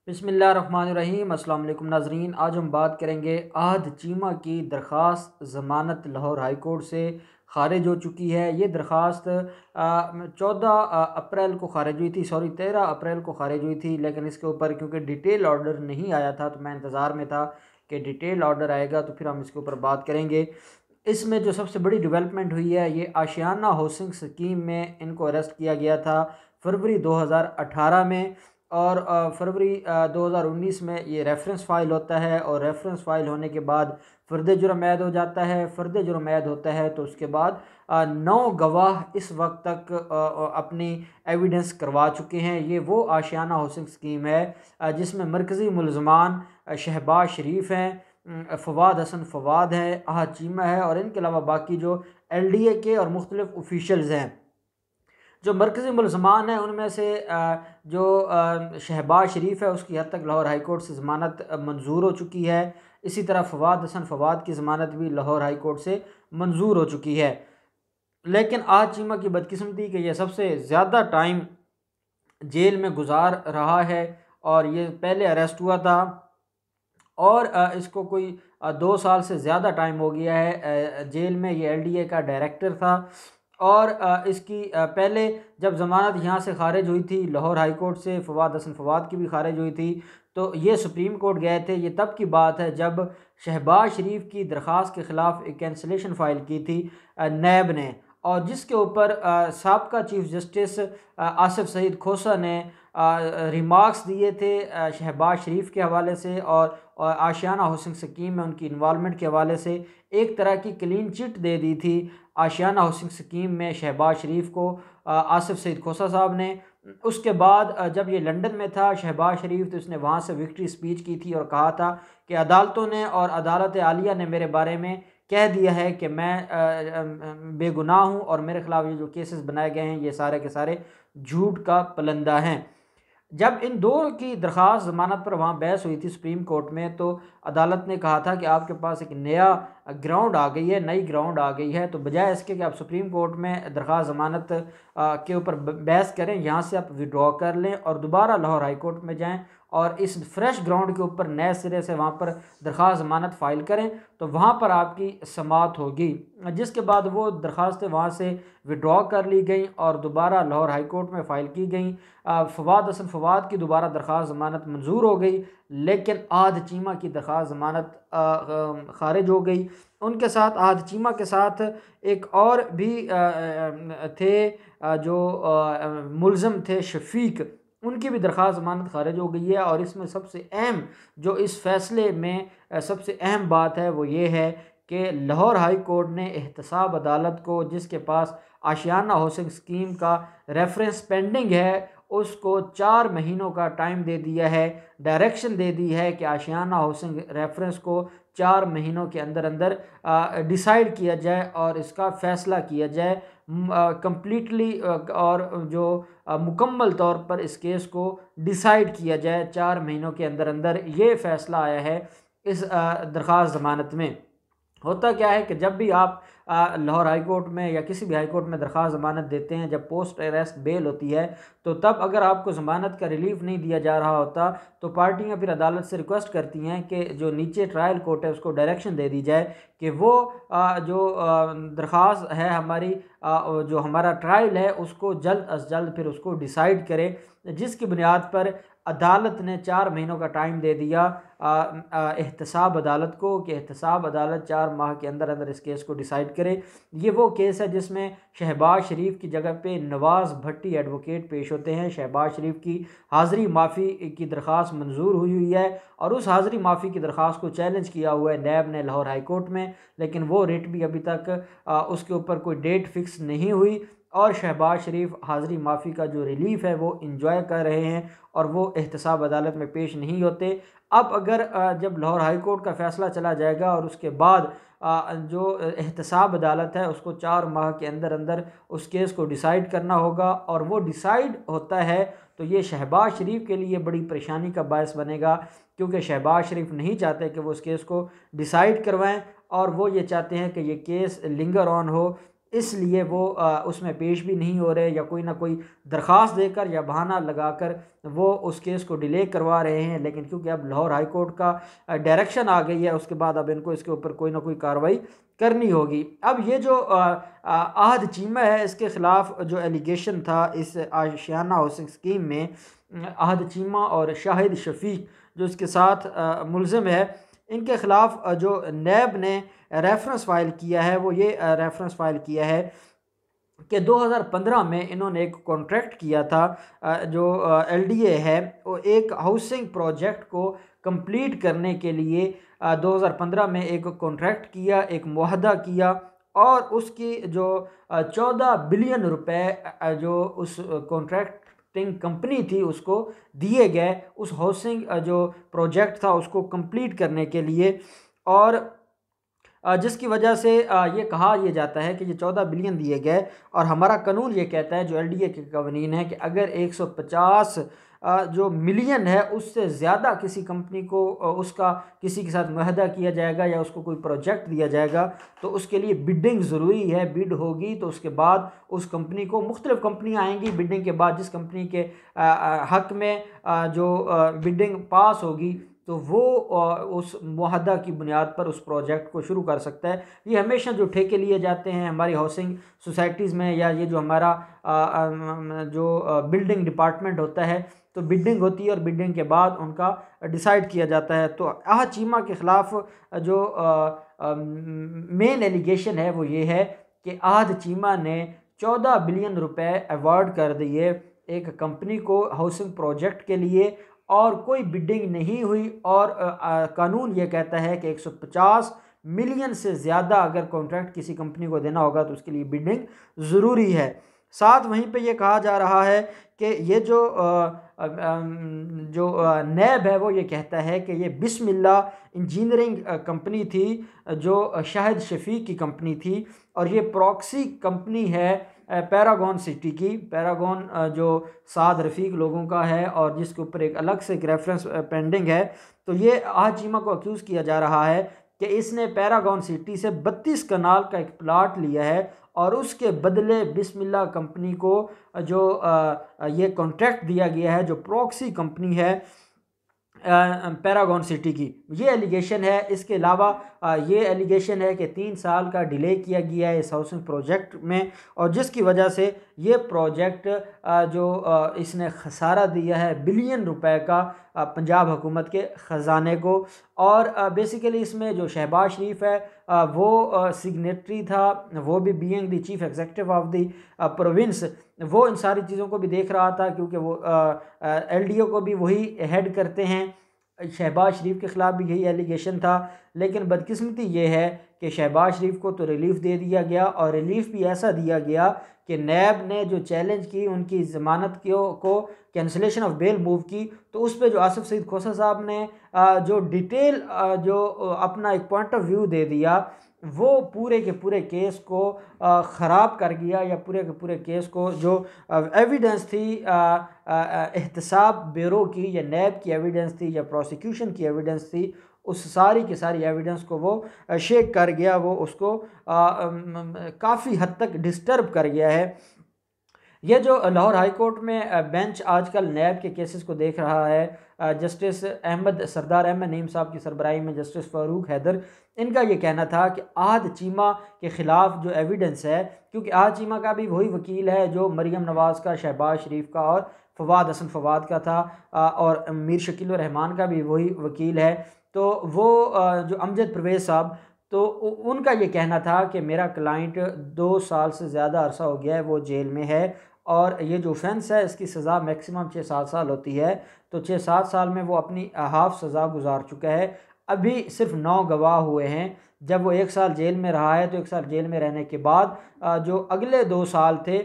बिस्मिल्लाहिर्रहमानिर्रहीम। अस्सलाम वालेकुम नाजरीन, आज हम बात करेंगे आहद चीमा की दरख्वास्त ज़मानत लाहौर हाई कोर्ट से ख़ारिज हो चुकी है। ये दरख्वास्त 14 अप्रैल को ख़ारिज हुई थी, 13 अप्रैल को ख़ारिज हुई थी, लेकिन इसके ऊपर क्योंकि डिटेल ऑर्डर नहीं आया था तो मैं इंतज़ार में था कि डिटेल ऑर्डर आएगा तो फिर हम इसके ऊपर बात करेंगे। इसमें जो सबसे बड़ी डेवलपमेंट हुई है, ये आशियाना हाउसिंग स्कीम में इनको अरेस्ट किया गया था फरवरी 2018 में। और फरवरी 2019 में ये रेफरेंस फ़ाइल होता है, और रेफरेंस फ़ाइल होने के बाद फ़र्द जुर्म ऐद हो जाता है। फ़र्द जुर्म ऐद होता है तो उसके बाद 9 गवाह इस वक्त तक अपनी एविडेंस करवा चुके हैं। ये वो आशियाना हाउसिंग स्कीम है जिसमें मरकज़ी मुलज़मान शहबाज शरीफ हैं, फवाद हसन फवाद है, आहद चीमा है, और इनके अलावा बाकी जो LDA के और मुख्तलिफ ऑफिशल्स हैं। जो मरकज़ी मुलज़मान हैं उनमें से जो शहबाज शरीफ है उसकी हद तक लाहौर हाई कोर्ट से ज़मानत मंजूर हो चुकी है। इसी तरह फवाद हसन फवाद की ज़मानत भी लाहौर हाई कोर्ट से मंजूर हो चुकी है। लेकिन आहद चीमा की बदकिस्मती कि यह सबसे ज़्यादा टाइम जेल में गुजार रहा है, और ये पहले अरेस्ट हुआ था और इसको कोई 2 साल से ज़्यादा टाइम हो गया है जेल में। ये LDA का डायरेक्टर था, और इसकी पहले जब ज़मानत यहाँ से खारिज हुई थी लाहौर हाई कोर्ट से, फवाद हसन फवाद की भी खारिज हुई थी, तो ये सुप्रीम कोर्ट गए थे। ये तब की बात है जब शहबाज शरीफ की दरख्वास्त के ख़िलाफ़ एक कैंसलेशन फ़ाइल की थी नैब ने, और जिसके ऊपर साबका चीफ जस्टिस आसिफ सईद खोसा ने रिमार्क्स दिए थे शहबाज शरीफ के हवाले से, और आशियाना हाउसिंग स्कीम में उनकी इन्वॉल्वमेंट के हवाले से एक तरह की क्लीन चिट दे दी थी आशियाना हाउसिंग स्कीम में शहबाज शरीफ को आसिफ सईद खोसा साहब ने। उसके बाद जब ये लंदन में था शहबाज शरीफ, तो इसने वहाँ से विक्ट्री स्पीच की थी और कहा था कि अदालतों ने और अदालत आलिया ने मेरे बारे में कह दिया है कि मैं बेगुनाह हूँ, और मेरे ख़िलाफ़ ये जो केसेस बनाए गए हैं ये सारे के सारे झूठ का पलंदा हैं। जब इन दो की दरख्वास्त ज़मानत पर वहाँ बहस हुई थी सुप्रीम कोर्ट में, तो अदालत ने कहा था कि आपके पास एक नया ग्राउंड आ गई है, नई ग्राउंड आ गई है, तो बजाय इसके कि आप सुप्रीम कोर्ट में दरख्वास्त ज़मानत के ऊपर बहस करें, यहाँ से आप विड्रॉ कर लें और दोबारा लाहौर हाई कोर्ट में जाएं और इस फ्रेश ग्राउंड के ऊपर नए सिरे से वहाँ पर दरख्वास्त ज़मानत फ़ाइल करें, तो वहाँ पर आपकी समाअत होगी। जिसके बाद वो दरख्वास्तें वहाँ से विड्रॉ कर ली गई और दोबारा लाहौर हाई कोर्ट में फ़ाइल की गई। फवाद हसन फवाद की दोबारा दरख्वास्त ज़मानत मंजूर हो गई, लेकिन आहद चीमा की दरख्वास्त ज़मानत खारिज हो गई। उनके साथ आहद चीमा के साथ एक और भी थे जो मुलज़म थे शफीक, उनकी भी दरख्वास्त ज़मानत खारिज हो गई है। और इसमें सबसे अहम जो इस फ़ैसले में सबसे अहम बात है वो ये है कि लाहौर हाई कोर्ट ने एहतसाब अदालत को, जिसके पास आशियाना हाउसिंग स्कीम का रेफरेंस पेंडिंग है, उसको 4 महीनों का टाइम दे दिया है। डायरेक्शन दे दी है कि आशियाना हाउसिंग रेफरेंस को 4 महीनों के अंदर अंदर डिसाइड किया जाए और इसका फ़ैसला किया जाए कंप्लीटली, और जो मुकम्मल तौर पर इस केस को डिसाइड किया जाए 4 महीनों के अंदर अंदर। ये फ़ैसला आया है इस दरख्वास्त ज़मानत में। होता क्या है कि जब भी आप लाहौर हाई कोर्ट में या किसी भी हाई कोर्ट में दरख्वास्त ज़मानत देते हैं, जब पोस्ट अरेस्ट बेल होती है, तो तब अगर आपको ज़मानत का रिलीफ नहीं दिया जा रहा होता तो पार्टियां फिर अदालत से रिक्वेस्ट करती हैं कि जो नीचे ट्रायल कोर्ट है उसको डायरेक्शन दे दी जाए कि वो जो दरख्वास्त है हमारी, जो हमारा ट्रायल है उसको जल्द अज जल्द फिर उसको डिसाइड करे। जिसकी बुनियाद पर अदालत ने 4 महीनों का टाइम दे दिया एहतसाब अदालत को कि एहतसाब अदालत 4 माह के अंदर अंदर इस केस को डिसाइड करे। ये वो केस है जिसमें शहबाज शरीफ की जगह पे नवाज़ भट्टी एडवोकेट पेश होते हैं। शहबाज शरीफ की हाज़री माफ़ी की दरख्वास्त मंजूर हुई है, और उस हाज़री माफ़ी की दरख्वास्त को चैलेंज किया हुआ है नैब ने लाहौर हाई कोर्ट में, लेकिन वो रिट भी अभी तक उसके ऊपर कोई डेट फिक्स नहीं हुई, और शहबाज शरीफ हाज़री माफ़ी का जो रिलीफ़ है वो इंजॉय कर रहे हैं और वो एहतसाब अदालत में पेश नहीं होते। अब अगर जब लाहौर हाई कोर्ट का फ़ैसला चला जाएगा और उसके बाद जो एहतसाब अदालत है उसको 4 माह के अंदर अंदर उस केस को डिसाइड करना होगा, और वो डिसाइड होता है तो ये शहबाज शरीफ के लिए बड़ी परेशानी का बायस बनेगा, क्योंकि शहबाज शरीफ नहीं चाहते कि वो उस केस को डिसाइड करवाएं, और वो ये चाहते हैं कि ये केस लिंगर ऑन हो इसलिए वो उसमें पेश भी नहीं हो रहे, या कोई ना कोई दरख्वास्त देकर या बहाना लगाकर वो उस केस को डिले करवा रहे हैं। लेकिन क्योंकि अब लाहौर हाई कोर्ट का डायरेक्शन आ गई है, उसके बाद अब इनको इसके ऊपर कोई ना कोई कार्रवाई करनी होगी। अब ये जो आहद चीमा है, इसके ख़िलाफ़ जो एलिगेशन था इस आशियाना हाउसिंग स्कीम में, आहद चीमा और शाहिद शफीक जो इसके साथ मुलज़िम है, इनके ख़िलाफ़ जो नैब ने रेफरेंस फ़ाइल किया है, वो ये रेफरेंस फ़ाइल किया है कि 2015 में इन्होंने एक कॉन्ट्रैक्ट किया था, जो एलडीए है, वो एक हाउसिंग प्रोजेक्ट को कंप्लीट करने के लिए 2015 में एक कॉन्ट्रैक्ट किया, एक मुआहदा किया, और उसकी जो 14 बिलियन रुपए जो उस कॉन्ट्रैक्टिंग कंपनी थी उसको दिए गए उस हाउसिंग जो प्रोजेक्ट था उसको कंप्लीट करने के लिए। और जिसकी वजह से ये कहा यह जाता है कि ये 14 बिलियन दिए गए, और हमारा कानून ये कहता है, जो एलडीए के कवानीन है, कि अगर 150 जो मिलियन है उससे ज़्यादा किसी कंपनी को उसका किसी के साथ मुआहदा किया जाएगा या उसको कोई प्रोजेक्ट दिया जाएगा, तो उसके लिए बिडिंग ज़रूरी है। बिड होगी तो उसके बाद उस कंपनी को, मुख्तलिफ़ कंपनियाँ आएंगी, बिडिंग के बाद जिस कंपनी के हक़ में जो बिडिंग पास होगी तो वो उस मुआहदा की बुनियाद पर उस प्रोजेक्ट को शुरू कर सकता है। ये हमेशा जो ठेके लिए जाते हैं हमारी हाउसिंग सोसाइटीज़ में, या ये जो हमारा जो बिल्डिंग डिपार्टमेंट होता है, तो बिल्डिंग होती है और बिल्डिंग के बाद उनका डिसाइड किया जाता है। तो आहद चीमा के ख़िलाफ़ जो मेन एलिगेशन है वो ये है कि आहद चीमा ने 14 बिलियन रुपए अवार्ड कर दिए एक कंपनी को हाउसिंग प्रोजेक्ट के लिए, और कोई बिडिंग नहीं हुई, और कानून ये कहता है कि 150 मिलियन से ज़्यादा अगर कॉन्ट्रैक्ट किसी कंपनी को देना होगा तो उसके लिए बिडिंग ज़रूरी है। साथ वहीं पे ये कहा जा रहा है कि ये जो नैब है वो ये कहता है कि ये बिस्मिल्लाह इंजीनियरिंग कंपनी थी जो शाहिद शफीक की कंपनी थी, और ये प्रॉक्सी कंपनी है पैरागॉन सिटी की। पैरागॉन जो साद रफ़ीक लोगों का है और जिसके ऊपर एक अलग से एक रेफरेंस पेंडिंग है। तो ये आहद चीमा को अक्यूज़ किया जा रहा है कि इसने पैरागॉन सिटी से 32 कनाल का एक प्लाट लिया है, और उसके बदले बिस्मिल्लाह कंपनी को जो ये कॉन्ट्रैक्ट दिया गया है, जो प्रॉक्सी कंपनी है पैरागॉन सिटी की, ये एलिगेशन है। इसके अलावा ये एलिगेशन है कि 3 साल का डिले किया गया है इस हाउसिंग प्रोजेक्ट में, और जिसकी वजह से ये प्रोजेक्ट जो इसने खसारा दिया है बिलियन रुपए का पंजाब हुकूमत के ख़जाने को। और बेसिकली इसमें जो शहबाज शरीफ है वो सिग्नेटरी था, वो भी being the chief executive of the province, वो इन सारी चीज़ों को भी देख रहा था, क्योंकि वो एलडीओ को भी वही हेड करते हैं। शहबाज शरीफ के ख़िलाफ़ भी यही एलिगेशन था, लेकिन बदकिस्मती ये है कि शहबाज शरीफ को तो रिलीफ़ दे दिया गया, और रिलीफ़ भी ऐसा दिया गया कि नैब ने जो चैलेंज की उनकी ज़मानत को कैंसलेशन ऑफ बेल मूव की, तो उस पर जो आसिफ सईद खोसा साहब ने जो डिटेल जो अपना एक पॉइंट ऑफ व्यू दे दिया, वो पूरे के पूरे केस को ख़राब कर गया, या पूरे के पूरे केस को जो एविडेंस थी एहतसाब ब्यूरो की या नैब की एविडेंस थी या प्रोसिक्यूशन की एविडेंस थी, उस सारी की सारी एविडेंस को वो शेक कर गया, वो उसको काफ़ी हद तक डिस्टर्ब कर गया है। ये जो लाहौर हाई कोर्ट में बेंच आजकल नैब के केसेस को देख रहा है, जस्टिस सरदार अहमद नईम साहब की सरबराही में जस्टिस फ़ारूक हैदर, इनका ये कहना था कि आहद चीमा के ख़िलाफ़ जो एविडेंस है, क्योंकि आहद चीमा का भी वही वकील है जो मरीम नवाज़ का, शहबाज शरीफ का और फवाद हसन फवाद का था, और मीर शकील रहमान का भी वही वकील है। तो वो जो अमजद परवेज़ साहब, तो उनका ये कहना था कि मेरा क्लाइंट 2 साल से ज़्यादा अरसा हो गया है वो जेल में है, और ये जो ऑफेंस है इसकी सज़ा मैक्सिमम 6-7 साल होती है, तो 6-7 साल में वो अपनी हाफ सज़ा गुजार चुका है। अभी सिर्फ 9 गवाह हुए हैं। जब वो 1 साल जेल में रहा है, तो 1 साल जेल में रहने के बाद जो अगले 2 साल थे,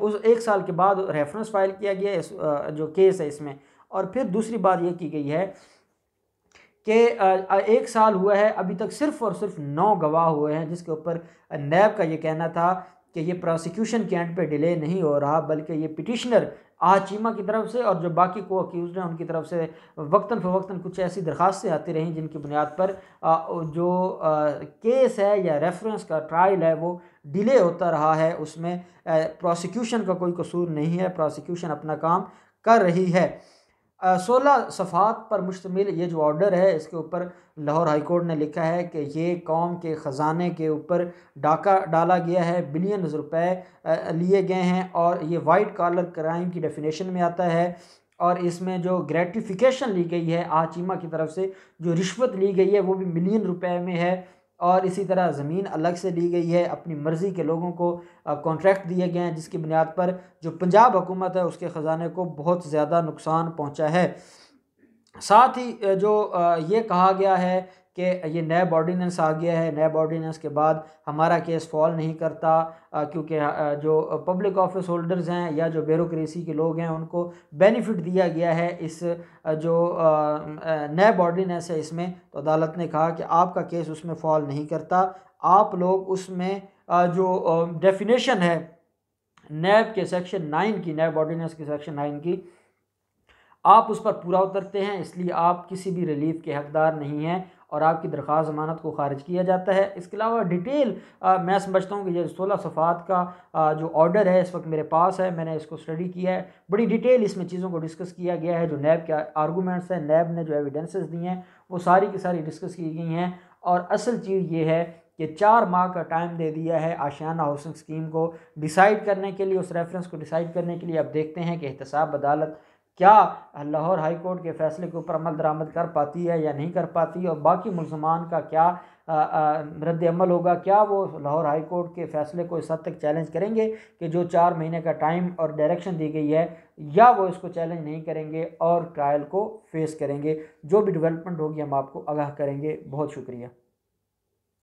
उस 1 साल के बाद रेफरेंस फाइल किया गया इस जो केस है इसमें। और फिर दूसरी बात ये की गई है कि 1 साल हुआ है, अभी तक सिर्फ़ और सिर्फ 9 गवाह हुए हैं, जिसके ऊपर नैब का ये कहना था कि ये प्रोसिक्यूशन के एंड पे डिले नहीं हो रहा, बल्कि ये पिटिशनर आज चीमा की तरफ से और जो बाकी को अक्यूज़ हैं उनकी तरफ से वक्तन फ़वक्तन कुछ ऐसी दरखास्तें आती रहीं जिनकी बुनियाद पर जो केस है या रेफरेंस का ट्रायल है वो डिले होता रहा है। उसमें प्रोसिक्यूशन का कोई कसूर नहीं है, प्रोसिक्यूशन अपना काम कर रही है। 16 सफ़ात पर मुश्तमिल ये जो ऑर्डर है इसके ऊपर लाहौर हाई कोर्ट ने लिखा है कि ये कौम के ख़जाने के ऊपर डाका डाला गया है, बिलियंस रुपए लिए गए हैं और ये वाइट कॉलर क्राइम की डेफिनेशन में आता है। और इसमें जो ग्रेटिफिकेशन ली गई है आचीमा की तरफ से, जो रिश्वत ली गई है वो भी मिलियन रुपए में है। और इसी तरह ज़मीन अलग से ली गई है, अपनी मर्ज़ी के लोगों को कॉन्ट्रैक्ट दिए गए हैं जिसकी बुनियाद पर जो पंजाब हुकूमत है उसके ख़जाने को बहुत ज़्यादा नुकसान पहुंचा है। साथ ही जो ये कहा गया है कि ये नैब ऑर्डीनेंस आ गया है, नैब ऑर्डीनेंस के बाद हमारा केस फॉल नहीं करता क्योंकि जो पब्लिक ऑफिस होल्डर्स हैं या जो ब्यूरोक्रेसी के लोग हैं उनको बेनिफिट दिया गया है इस जो नैब ऑर्डीनेंस है इसमें। तो अदालत ने कहा कि आपका केस उसमें फॉल नहीं करता, आप लोग उसमें जो डेफिनेशन है नैब के सेक्शन 9 की, नैब ऑर्डीनेंस के सेक्शन 9 की, आप उस पर पूरा उतरते हैं, इसलिए आप किसी भी रिलीफ के हकदार नहीं हैं और आपकी दरख्वास्त ज़मानत को खारिज किया जाता है। इसके अलावा डिटेल मैं समझता हूँ कि ये 16 सफ़ात का जो ऑर्डर है इस वक्त मेरे पास है, मैंने इसको स्टडी किया है, बड़ी डिटेल इसमें चीज़ों को डिस्कस किया गया है। जो नैब के आर्गूमेंट्स हैं, नैब ने जो एविडेंसेस दिए हैं वो सारी की सारी डिस्कस की गई हैं। और असल चीज़ ये है कि 4 माह का टाइम दे दिया है आशियाना हाउसिंग स्कीम को डिसाइड करने के लिए, उस रेफरेंस को डिसाइड करने के लिए। अब देखते हैं कि एहतसाब अदालत क्या लाहौर हाई कोर्ट के फ़ैसले के ऊपर अमल दरामद कर पाती है या नहीं कर पाती, और बाकी मुल्ज़मान का क्या रद्द अमल होगा। क्या वो लाहौर हाई कोर्ट के फ़ैसले को इस हद तक चैलेंज करेंगे कि जो 4 महीने का टाइम और डायरेक्शन दी गई है, या वो इसको चैलेंज नहीं करेंगे और ट्रायल को फेस करेंगे। जो भी डेवलपमेंट होगी हम आपको आगाह करेंगे। बहुत शुक्रिया।